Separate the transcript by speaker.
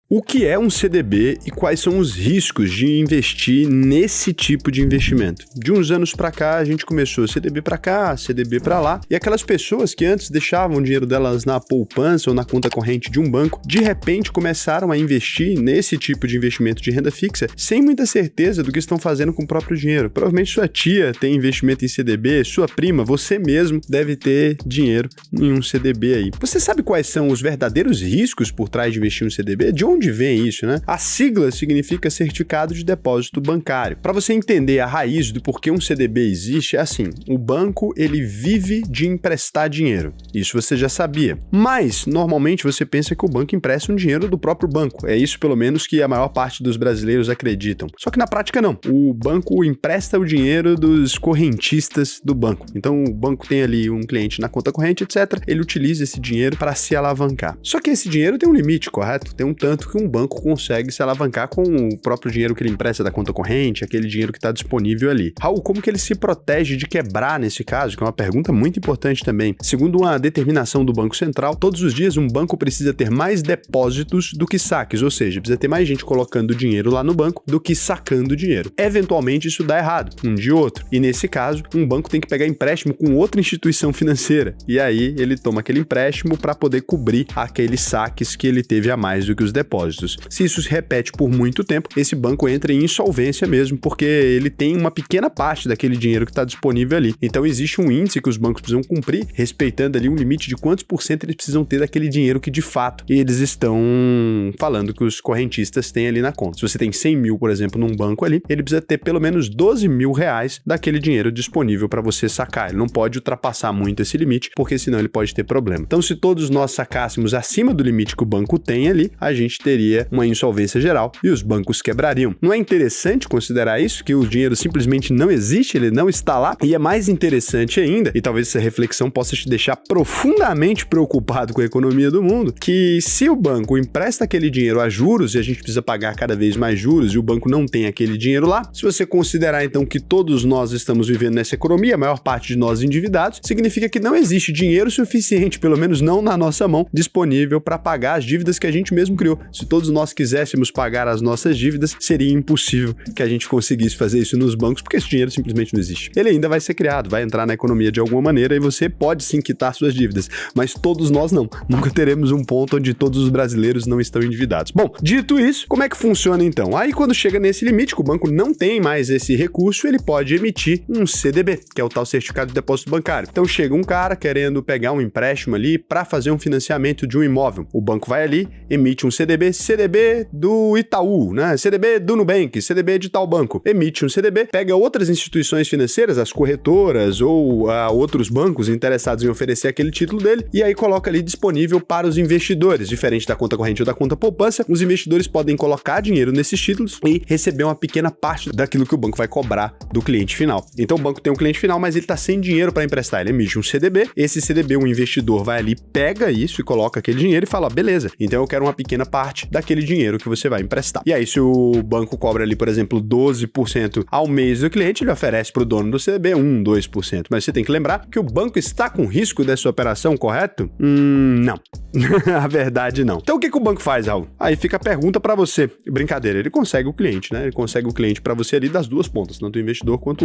Speaker 1: O que é um CDB e quais são os riscos de investir nesse tipo de investimento? De uns anos para cá, a gente começou CDB para cá, CDB para lá, e aquelas pessoas que antes deixavam o dinheiro delas na poupança ou na conta corrente de um banco, de repente começaram a investir nesse tipo de investimento de renda fixa sem muita certeza do que estão fazendo com o próprio dinheiro. Provavelmente sua tia tem investimento em CDB, sua prima, você mesmo deve ter dinheiro em um CDB aí. Você sabe quais são os verdadeiros riscos por trás de investir em um CDB? De onde vem isso, né? A sigla significa Certificado de Depósito Bancário. Para você entender a raiz do porquê um CDB existe, é assim: o banco, ele vive de emprestar dinheiro. Isso você já sabia. Mas, normalmente, você pensa que o banco empresta um dinheiro do próprio banco. É isso, pelo menos, que a maior parte dos brasileiros acreditam. Só que na prática, não. O banco empresta o dinheiro dos correntistas do banco. Então, o banco tem ali um cliente na conta corrente, etc. Ele utiliza esse dinheiro para se alavancar. Só que esse dinheiro tem um limite, correto? Tem um tanto que um banco consegue se alavancar com o próprio dinheiro que ele empresta da conta corrente, aquele dinheiro que está disponível ali. Raul, como que ele se protege de quebrar nesse caso? Que é uma pergunta muito importante também. Segundo uma determinação do Banco Central, todos os dias um banco precisa ter mais depósitos do que saques, ou seja, precisa ter mais gente colocando dinheiro lá no banco do que sacando dinheiro. Eventualmente isso dá errado, um dia ou outro. E nesse caso, um banco tem que pegar empréstimo com outra instituição financeira. E aí ele toma aquele empréstimo para poder cobrir aqueles saques que ele teve a mais do que os depósitos. Se isso se repete por muito tempo, esse banco entra em insolvência mesmo, porque ele tem uma pequena parte daquele dinheiro que está disponível ali. Então existe um índice que os bancos precisam cumprir, respeitando ali um limite de quantos por cento eles precisam ter daquele dinheiro que de fato eles estão falando que os correntistas têm ali na conta. Se você tem 100 mil, por exemplo, num banco ali, ele precisa ter pelo menos 12 mil reais daquele dinheiro disponível para você sacar. Ele não pode ultrapassar muito esse limite, porque senão ele pode ter problema. Então, se todos nós sacássemos acima do limite que o banco tem ali, a gente teria uma insolvência geral e os bancos quebrariam. Não é interessante considerar isso? Que o dinheiro simplesmente não existe, ele não está lá? E é mais interessante ainda, e talvez essa reflexão possa te deixar profundamente preocupado com a economia do mundo, que se o banco empresta aquele dinheiro a juros e a gente precisa pagar cada vez mais juros e o banco não tem aquele dinheiro lá, se você considerar então que todos nós estamos vivendo nessa economia, a maior parte de nós endividados, significa que não existe dinheiro suficiente, pelo menos não na nossa mão, disponível para pagar as dívidas que a gente mesmo criou. Se todos nós quiséssemos pagar as nossas dívidas, seria impossível que a gente conseguisse fazer isso nos bancos, porque esse dinheiro simplesmente não existe. Ele ainda vai ser criado, vai entrar na economia de alguma maneira e você pode sim quitar suas dívidas, mas todos nós não. Nunca teremos um ponto onde todos os brasileiros não estão endividados. Bom, dito isso, como é que funciona então? Aí quando chega nesse limite, que o banco não tem mais esse recurso, ele pode emitir um CDB, que é o tal Certificado de Depósito Bancário. Então chega um cara querendo pegar um empréstimo ali para fazer um financiamento de um imóvel. O banco vai ali, emite um CDB, CDB do Itaú, né? CDB do Nubank, CDB de tal banco. Emite um CDB, pega outras instituições financeiras, as corretoras ou outros bancos interessados em oferecer aquele título dele, e aí coloca ali disponível para os investidores. Diferente da conta corrente ou da conta poupança, os investidores podem colocar dinheiro nesses títulos e receber uma pequena parte daquilo que o banco vai cobrar do cliente final. Então o banco tem um cliente final, mas ele está sem dinheiro para emprestar. Ele emite um CDB, esse CDB, um investidor vai ali, pega isso e coloca aquele dinheiro e fala, beleza, então eu quero uma pequena parte daquele dinheiro que você vai emprestar. E aí se o banco cobra ali, por exemplo, 12% ao mês do cliente, ele oferece para o dono do CDB 2%. Mas você tem que lembrar que o banco está com risco dessa operação, correto? Não. A verdade não. Então o que o banco faz, Raul? Aí fica a pergunta para você. Brincadeira, ele consegue o cliente, né? Ele consegue o cliente para você ali das duas pontas, tanto o investidor quanto o outro.